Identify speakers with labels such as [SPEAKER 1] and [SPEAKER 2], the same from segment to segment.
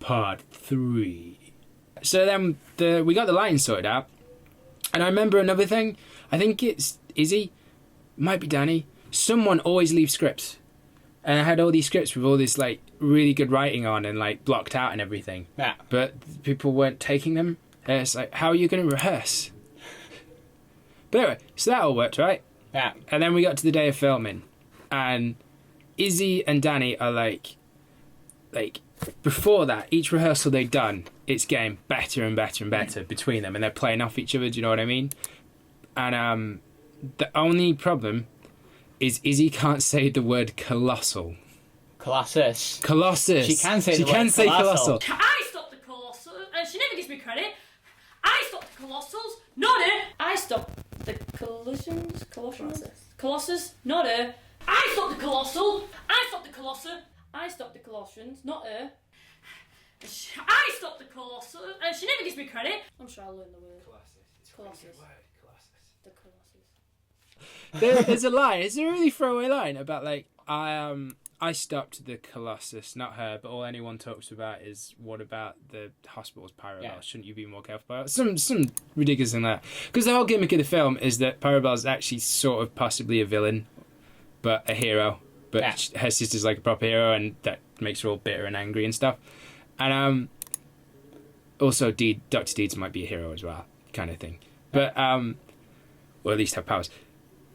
[SPEAKER 1] Part 3. So then we got the lighting sorted out. And I remember another thing. I think it's Izzy. Might be Danny. Someone always leaves scripts. And I had all these scripts with all this, like, really good writing on and, like, blocked out and everything.
[SPEAKER 2] Yeah.
[SPEAKER 1] But people weren't taking them. And it's like, how are you going to rehearse? But anyway, so that all worked, right?
[SPEAKER 2] Yeah.
[SPEAKER 1] And then we got to the day of filming. And Izzy and Danny are like, before that, each rehearsal they'd done, it's getting better and better and better between them. And they're playing off each other, do you know what I mean? And the only problem is Izzy can't say the word colossal.
[SPEAKER 2] Colossus.
[SPEAKER 1] Colossus.
[SPEAKER 2] She can say
[SPEAKER 1] colossal.
[SPEAKER 3] I stopped the Colossus, and she never gives me credit. I stopped the Colossals, not her. I stopped the Colossus, not her. I stopped the Colossal. I stopped the Colossus. I stopped the Colossians, not her. I stopped the Colossus, and she never gives me credit. I'm sure I'll learn the word. Colossus. The Colossus.
[SPEAKER 1] There's a line. It's a really throwaway line about like I stopped the Colossus, not her, but all anyone talks about is what about the hospital's Pyrobelle? Yeah. Shouldn't you be more careful about it? Some ridiculous in that. Because the whole gimmick of the film is that Pyrobelle is actually sort of possibly a villain, but a hero. But her sister's like a proper hero, and that makes her all bitter and angry and stuff. And also Dr. Deeds might be a hero as well, kind of thing. But or at least have powers.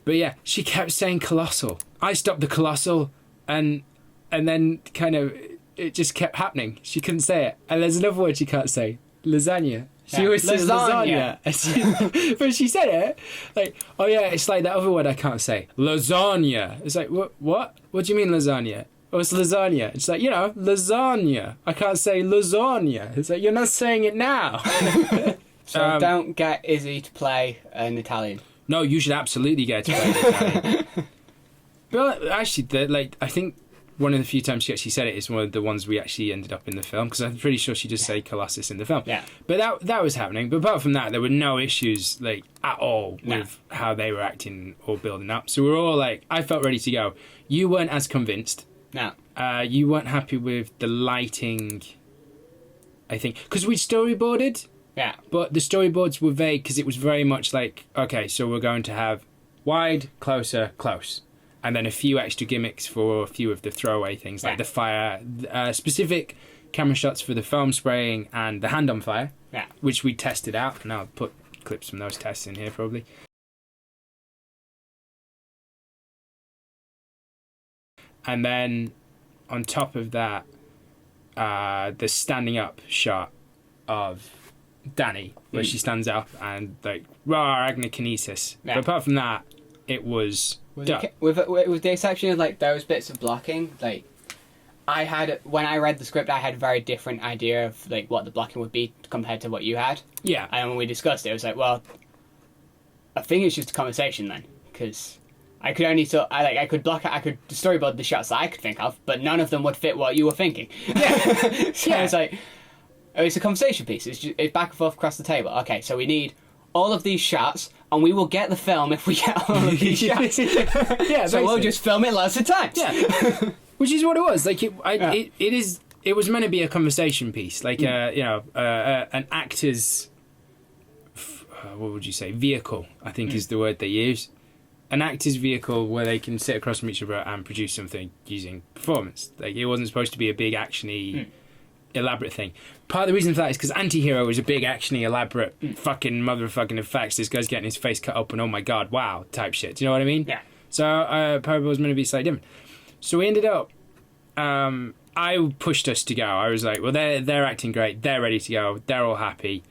[SPEAKER 1] But yeah, she kept saying colossal. I stopped the colossal, and then kind of it just kept happening. She couldn't say it. And there's another word she can't say. Lasagna. She always says lasagna. But she said it like, oh yeah, it's like that other word I can't say. Lasagna. It's like, what? What do you mean lasagna? Oh, it's lasagna. It's like, lasagna. I can't say lasagna. It's like, you're not saying it now.
[SPEAKER 2] So don't get Izzy to play an Italian.
[SPEAKER 1] No, you should absolutely get to play an Italian. But actually, I think one of the few times she actually said it is one of the ones we actually ended up in the film, because I'm pretty sure she just said Colossus in the film.
[SPEAKER 2] Yeah.
[SPEAKER 1] But that was happening. But apart from that, there were no issues at all with how they were acting or building up. So we were all I felt ready to go. You weren't as convinced.
[SPEAKER 2] No.
[SPEAKER 1] You weren't happy with the lighting, I think, because we'd storyboarded.
[SPEAKER 2] Yeah.
[SPEAKER 1] But the storyboards were vague because it was very much like, okay, so we're going to have wide, closer, close. And then a few extra gimmicks for a few of the throwaway things, like the fire, specific camera shots for the foam spraying and the hand on fire, which we tested out. And I'll put clips from those tests in here probably. And then on top of that, the standing up shot of Danny, where she stands up and raw agnokinesis. But apart from that, it was
[SPEAKER 2] with the exception of those bits of blocking, I had, when I read the script, I had a very different idea of what the blocking would be compared to what you had.
[SPEAKER 1] Yeah.
[SPEAKER 2] And when we discussed it, I was like, well, I think it's just a conversation then, because I could only I could storyboard the shots that I could think of, but none of them would fit what you were thinking. Yeah. So I was like, oh, it's a conversation piece. It's back and forth across the table. Okay, so we need all of these shots, and we will get the film if we get all of these shots.
[SPEAKER 1] Yeah,
[SPEAKER 2] so we'll just film it lots of times.
[SPEAKER 1] Yeah, which is what it was. It was meant to be a conversation piece, an actor's what would you say, vehicle, I think is the word they use. An actor's vehicle where they can sit across from each other and produce something using performance. It wasn't supposed to be a big actiony. Elaborate thing. Part of the reason for that is because Anti-Hero is a big actiony elaborate fucking motherfucking effects. This guy's getting his face cut open, oh my god, wow type shit. Do you know what I mean?
[SPEAKER 2] Yeah.
[SPEAKER 1] So Pyrobelle was meant to be slightly different. So we ended up I pushed us to go. I was like, well, they're acting great, they're ready to go, they're all happy.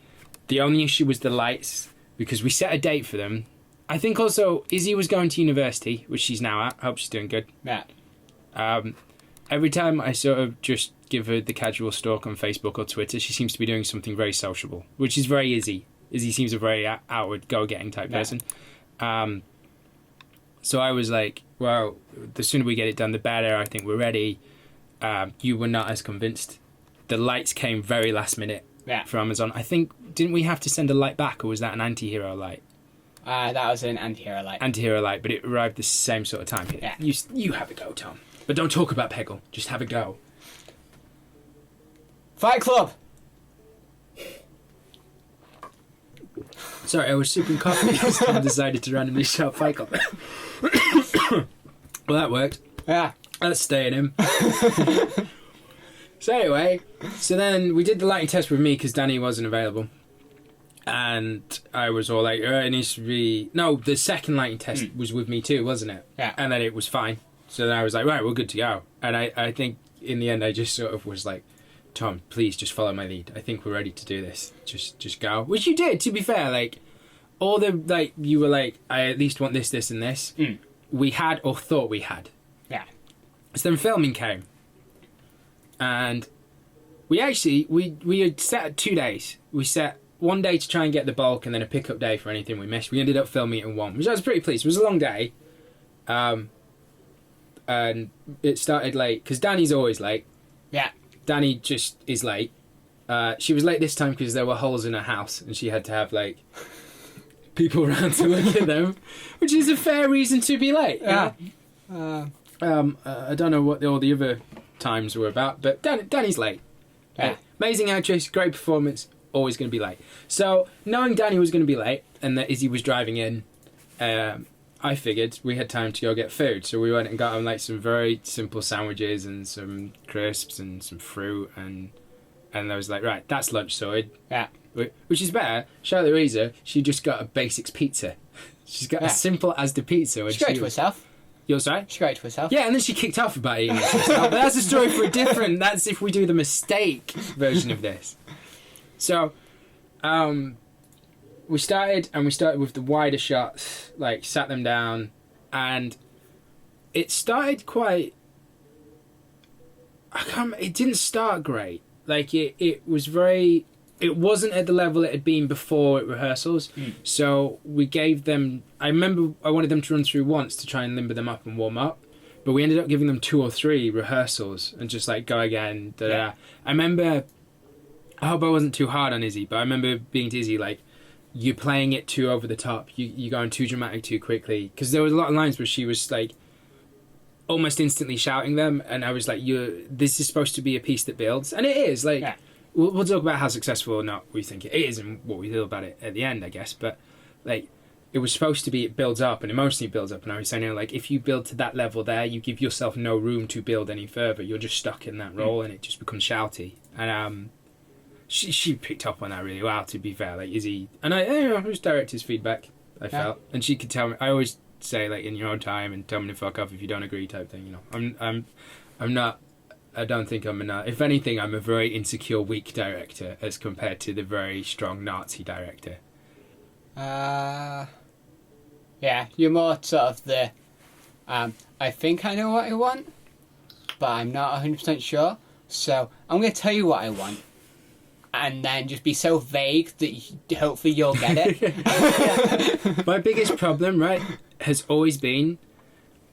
[SPEAKER 1] The only issue was the lights, because we set a date for them. I think also Izzy was going to university, which she's now at. I hope she's doing good.
[SPEAKER 2] Yeah.
[SPEAKER 1] Every time I sort of just give her the casual stalk on Facebook or Twitter, she seems to be doing something very sociable, which is very Izzy. Izzy seems a very outward, go-getting type person. So I was like, well, the sooner we get it done, the better. I think we're ready. You were not as convinced. The lights came very last minute from Amazon. I think, didn't we have to send a light back, or was that an Anti-Hero light?
[SPEAKER 2] That was an Anti-Hero light.
[SPEAKER 1] Anti-Hero light, but it arrived the same sort of time.
[SPEAKER 2] Yeah.
[SPEAKER 1] You have a go, Tom. But don't talk about Peggle. Just have a go.
[SPEAKER 2] Fight Club.
[SPEAKER 1] Sorry, I was sipping coffee because I decided to randomly shout Fight Club. Well, that worked.
[SPEAKER 2] Yeah.
[SPEAKER 1] That's staying in. So anyway, so then we did the lighting test with me because Danny wasn't available. And I was all like, it needs to be... No, the second lighting test was with me too, wasn't it?
[SPEAKER 2] Yeah.
[SPEAKER 1] And then it was fine. So then I was like, right, we're good to go. And I think in the end I just sort of was like, Tom, please just follow my lead. I think we're ready to do this. Just go. Which you did, to be fair. Like, all the... Like, you were like, I at least want this, this and this. We had or thought we had.
[SPEAKER 2] Yeah.
[SPEAKER 1] So then filming came. And we actually, we had set 2 days. We set 1 day to try and get the bulk and then a pickup day for anything we missed. We ended up filming it in one, which I was pretty pleased. It was a long day. And it started late, because Danny's always late.
[SPEAKER 2] Yeah.
[SPEAKER 1] Danny just is late. She was late this time because there were holes in her house and she had to have, like, people around to look at them, which is a fair reason to be late.
[SPEAKER 2] Yeah.
[SPEAKER 1] I don't know what all the other times were about, but Danny's late.
[SPEAKER 2] Yeah.
[SPEAKER 1] Amazing actress, great performance, always going to be late. So knowing Danny was going to be late and that Izzy was driving in, I figured we had time to go get food. So we went and got him like some very simple sandwiches and some crisps and some fruit, and I was like, right, that's lunch sorted.
[SPEAKER 2] Yeah.
[SPEAKER 1] Which is better. Charlotte Louisa, she just got a basics pizza. She's got as simple as the pizza.
[SPEAKER 2] She got it to herself.
[SPEAKER 1] You're sorry?
[SPEAKER 2] She got it to herself.
[SPEAKER 1] Yeah, and then she kicked off about eating it herself. But that's a story for a different... That's if we do the mistake version of this. So, we started with the wider shots, like, sat them down, and it started quite... It didn't start great. Like, it was very... It wasn't at the level it had been before at rehearsals, so we gave them... I remember I wanted them to run through once to try and limber them up and warm up, but we ended up giving them 2 or 3 rehearsals and just like, go again, da-da. Yeah. I remember... I hope I wasn't too hard on Izzy, but I remember being to Izzy, like, you're playing it too over the top, you're going too dramatic too quickly, because there was a lot of lines where she was like, almost instantly shouting them, and I was like, this is supposed to be a piece that builds, and it is, like... Yeah. We'll talk about how successful or not we think it is and what we feel about it at the end, I guess. But, like, it was supposed to be, it builds up and emotionally builds up. And I was saying, like, if you build to that level there, you give yourself no room to build any further. You're just stuck in that role and it just becomes shouty. And she picked up on that really well, to be fair. Like, Izzy... And it was director's feedback, I felt. And she could tell me... I always say, like, in your own time and tell me to fuck off if you don't agree type thing, you know. I'm not... I don't think I'm if anything, I'm a very insecure, weak director as compared to the very strong Nazi director.
[SPEAKER 2] Yeah, you're more sort of the, I think I know what I want, but I'm not 100% sure, so I'm going to tell you what I want, and then just be so vague that hopefully you'll get it.
[SPEAKER 1] My biggest problem, right, has always been,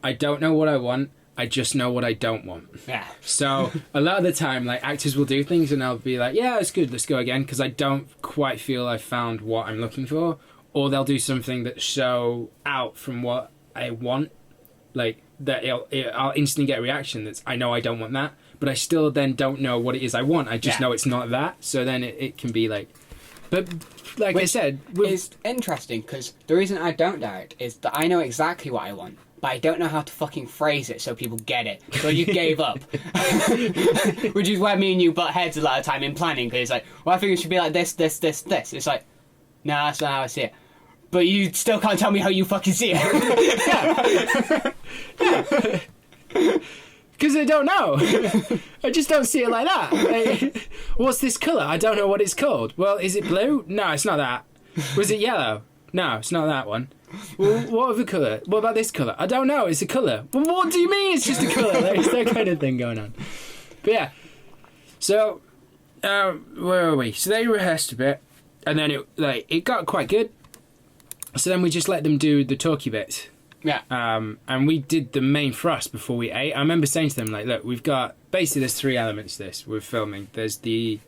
[SPEAKER 1] I don't know what I want, I just know what I don't want.
[SPEAKER 2] Yeah.
[SPEAKER 1] So a lot of the time, like, actors will do things and I'll be like, yeah, it's good, let's go again, because I don't quite feel I've found what I'm looking for. Or they'll do something that's so out from what I want, like, that I'll instantly get a reaction that's, I know I don't want that, but I still then don't know what it is I want. I just know it's not that. So then it can be like... But, like I said...
[SPEAKER 2] It's interesting, because the reason I don't direct is that I know exactly what I want, but I don't know how to fucking phrase it so people get it. So you gave up. Which is where me and you butt heads a lot of time in planning, because it's like, well, I think it should be like this, this, this, this. It's like, no, that's not how I see it. But you still can't tell me how you fucking see it.
[SPEAKER 1] Yeah. Because I don't know. I just don't see it like that. Like, what's this colour? I don't know what it's called. Well, is it blue? No, it's not that. Was it yellow? No, it's not that one. Well, what other colour? What about this colour? I don't know, it's a colour. Well, what do you mean it's just a colour? There's that kind of thing going on. But yeah. So, where are we? So they rehearsed a bit, and then it got quite good. So then we just let them do the talky bits.
[SPEAKER 2] Yeah.
[SPEAKER 1] And we did the main thrust before we ate. I remember saying to them, like, look, we've got... Basically, there's 3 elements to this we're filming. There's the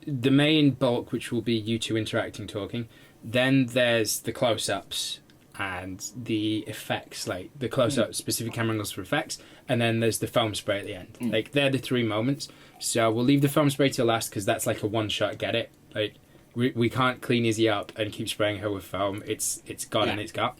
[SPEAKER 1] main bulk, which will be you two interacting, talking. Then there's the close-ups. and the effects, like the close-up specific camera angles for effects, and then there's the foam spray at the end. Like, they're the 3 moments. So we'll leave the foam spray till last because that's like a one-shot get it. Like, we can't clean Izzy up and keep spraying her with foam. It's gone and it's got.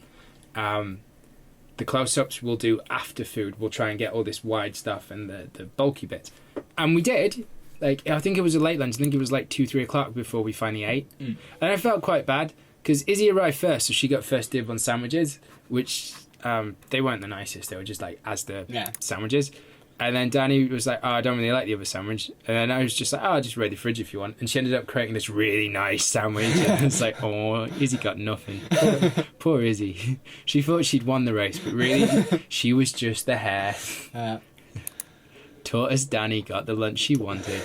[SPEAKER 1] The close-ups we'll do after food. We'll try and get all this wide stuff and the bulky bits. And we did. Like, I think it was a late lunch. I think it was like 2-3 o'clock before we finally ate. And I felt quite bad because Izzy arrived first, so she got first dib on sandwiches, which they weren't the nicest. They were just like Asda sandwiches. And then Danny was like, oh, I don't really like the other sandwich. And then I was just like, oh, I'll just raid the fridge if you want. And she ended up creating this really nice sandwich. And it's like, oh, Izzy got nothing. Poor Izzy. She thought she'd won the race, but really, she was just the hare. Tortoise Danny got the lunch she wanted.